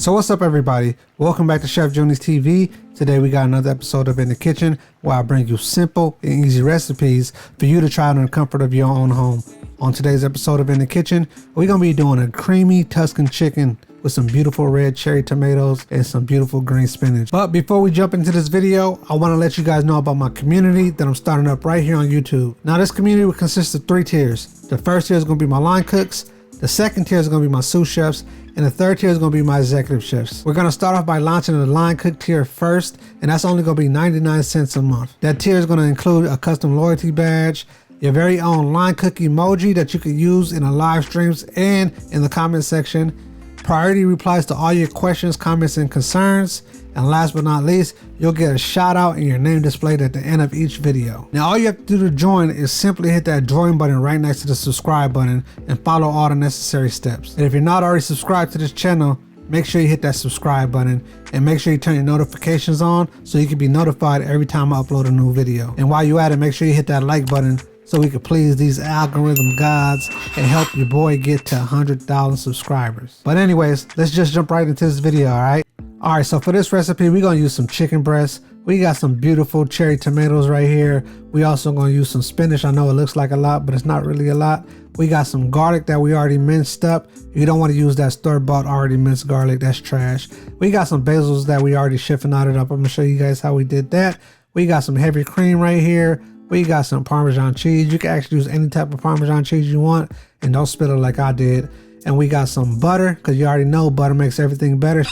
So what's up, everybody? Welcome back to Chef Junie's TV. Today we got another episode of In the Kitchen, where I bring you simple and easy recipes for you to try in the comfort of your own home. On today's episode of In the Kitchen, we're going to be doing a creamy Tuscan chicken with some beautiful red cherry tomatoes and some beautiful green spinach. But before we jump into this video, I want to let you guys know about my community that I'm starting up right here on YouTube. Now this community will consist of 3 tiers. The first tier is going to be my line cooks. The second tier is going to be my sous chefs, and the third tier is going to be my executive chefs. We're going to start off by launching the line cook tier first, and that's only going to be 99 cents a month. That tier is going to include a custom loyalty badge, your very own line cook emoji that you can use in the live streams and in the comment section, priority replies to all your questions, comments, and concerns, and last but not least, you'll get a shout out and your name displayed at the end of each video. Now all you have to do to join is simply hit that join button right next to the subscribe button and follow all the necessary steps. And if you're not already subscribed to this channel, make sure you hit that subscribe button and make sure you turn your notifications on so you can be notified every time I upload a new video. And while you're at it, make sure you hit that like button so we can please these algorithm gods and help your boy get to 100,000 subscribers. But anyways, let's just jump right into this video, alright? Alright, so for this recipe, we're going to use some chicken breast. We got some beautiful cherry tomatoes right here. We also going to use some spinach. I know it looks like a lot, but it's not really a lot. We got some garlic that we already minced up. You don't want to use that store-bought already minced garlic. That's trash. We got some basils that we already chiffonaded up. I'm going to show you guys how we did that. We got some heavy cream right here. We got some Parmesan cheese. You can actually use any type of Parmesan cheese you want and don't spill it like I did. And we got some butter, because you already know butter makes everything better.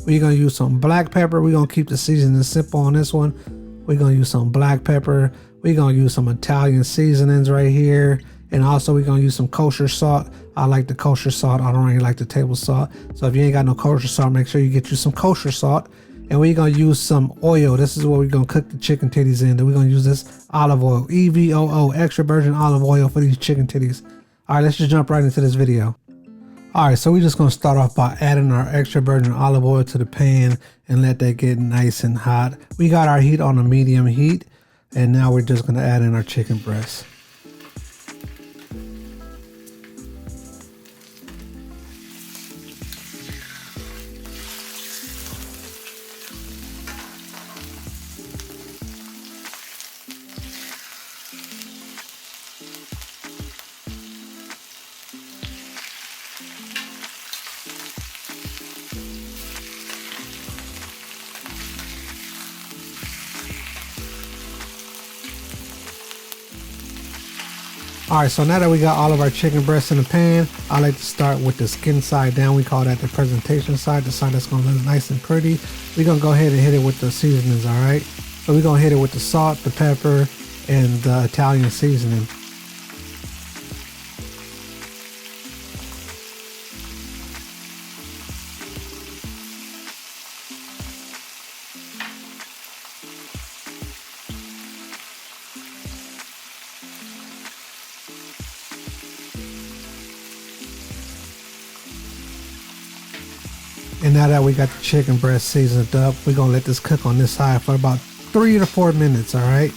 We're going to use some black pepper. We're going to keep the seasoning simple on this one. We're going to use some black pepper. We're going to use some Italian seasonings right here. And also we're going to use some kosher salt. I like the kosher salt. I don't really like the table salt. So if you ain't got no kosher salt, make sure you get you some kosher salt. And we're going to use some oil. This is what we're going to cook the chicken titties in. Then we're going to use this olive oil, EVOO, extra virgin olive oil for these chicken titties. All right, let's just jump right into this video. All right, so we're just going to start off by adding our extra virgin olive oil to the pan and let that get nice and hot. We got our heat on a medium heat, and now we're just going to add in our chicken breast. Alright, so now that we got all of our chicken breasts in the pan, I like to start with the skin side down. We call that the presentation side, the side that's going to look nice and pretty. We're going to go ahead and hit it with the seasonings, alright? So we're going to hit it with the salt, the pepper, and the Italian seasoning. And now that we got the chicken breast seasoned up, we're going to let this cook on this side for about 3 to 4 minutes, all right?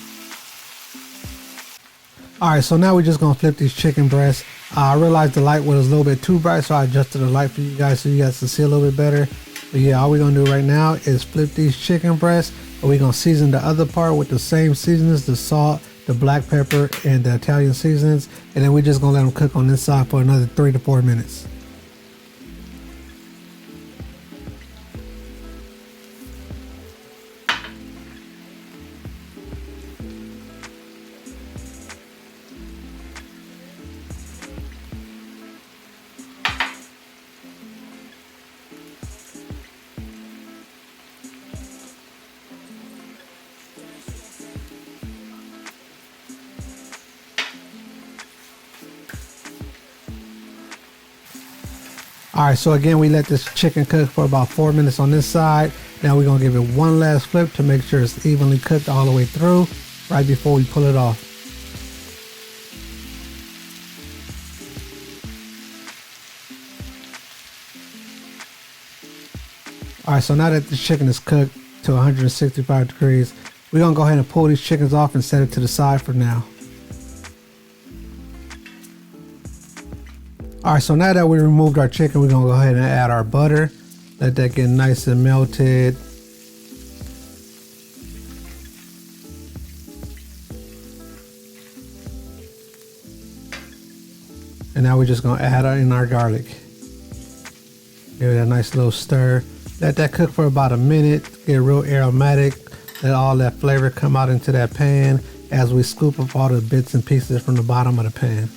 All right, so now we're just going to flip these chicken breasts. I realized the light was a little bit too bright, so I adjusted the light for you guys so you guys can see a little bit better. But yeah, all we're going to do right now is flip these chicken breasts, but we're going to season the other part with the same seasonings, the salt, the black pepper, and the Italian seasonings. And then we're just going to let them cook on this side for another 3 to 4 minutes. All right, so again, we let this chicken cook for about 4 minutes on this side. Now we're gonna give it one last flip to make sure it's evenly cooked all the way through right before we pull it off. All right, so now that the chicken is cooked to 165 degrees, we're gonna go ahead and pull these chickens off and set it to the side for now. All right, so now that we removed our chicken, we're gonna go ahead and add our butter. Let that get nice and melted. And now we're just gonna add in our garlic. Give it a nice little stir. Let that cook for about a minute, get real aromatic. Let all that flavor come out into that pan as we scoop up all the bits and pieces from the bottom of the pan.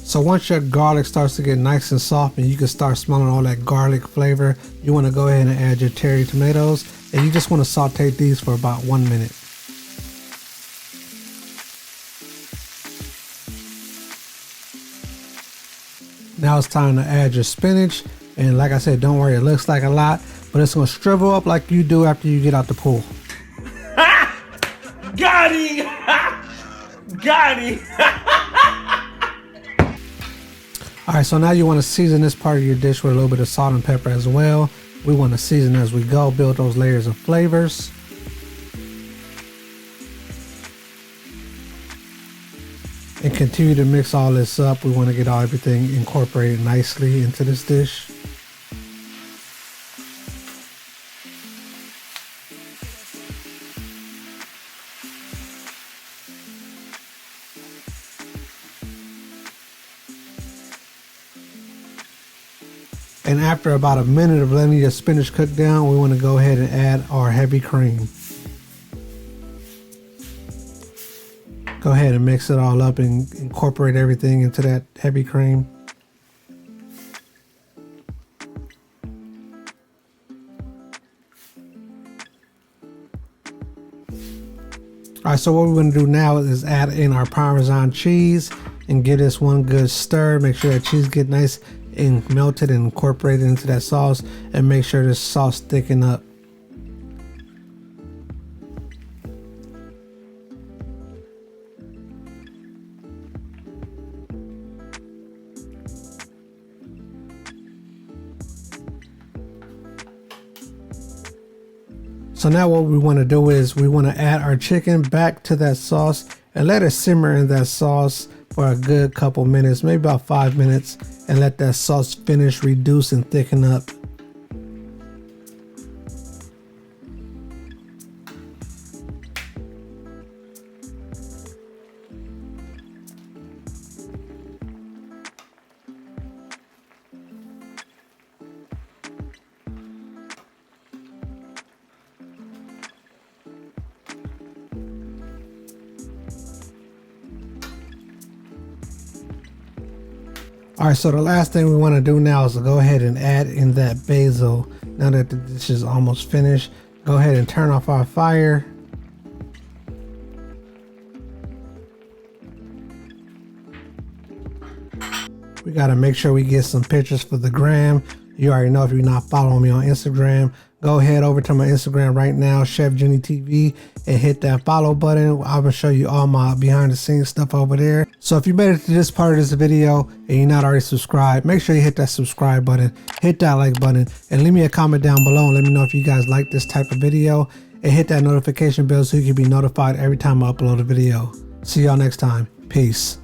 So once your garlic starts to get nice and soft and you can start smelling all that garlic flavor, you want to go ahead and add your cherry tomatoes, and you just want to saute these for about 1 minute. Now it's time to add your spinach, and like I said, don't worry, it looks like a lot, but it's going to shrivel up like you do after you get out the pool. Got it! Got it! Alright, so now you want to season this part of your dish with a little bit of salt and pepper as well. We want to season as we go, build those layers of flavors. And continue to mix all this up. We want to get everything incorporated nicely into this dish. And after about a minute of letting your spinach cook down, we want to go ahead and add our heavy cream. Go ahead and mix it all up and incorporate everything into that heavy cream. Alright, so what we're going to do now is add in our Parmesan cheese and give this one good stir. Make sure that cheese get nice and melted and incorporated into that sauce, and make sure this sauce thicken up. So now what we want to do is we want to add our chicken back to that sauce and let it simmer in that sauce for a good couple minutes, maybe about 5 minutes, and let that sauce finish, reduce, and thicken up. Alright, so the last thing we want to do now is to go ahead and add in that basil. Now that the dish is almost finished, go ahead and turn off our fire. We got to make sure we get some pictures for the gram. You already know, if you're not following me on Instagram, go ahead over to my Instagram right now, Chef Junie TV, and hit that follow button. I'm gonna show you all my behind the scenes stuff over there. So if you made it to this part of this video and you're not already subscribed, make sure you hit that subscribe button, hit that like button, and leave me a comment down below and let me know if you guys like this type of video, and hit that notification bell so you can be notified every time I upload a video. See y'all next time. Peace.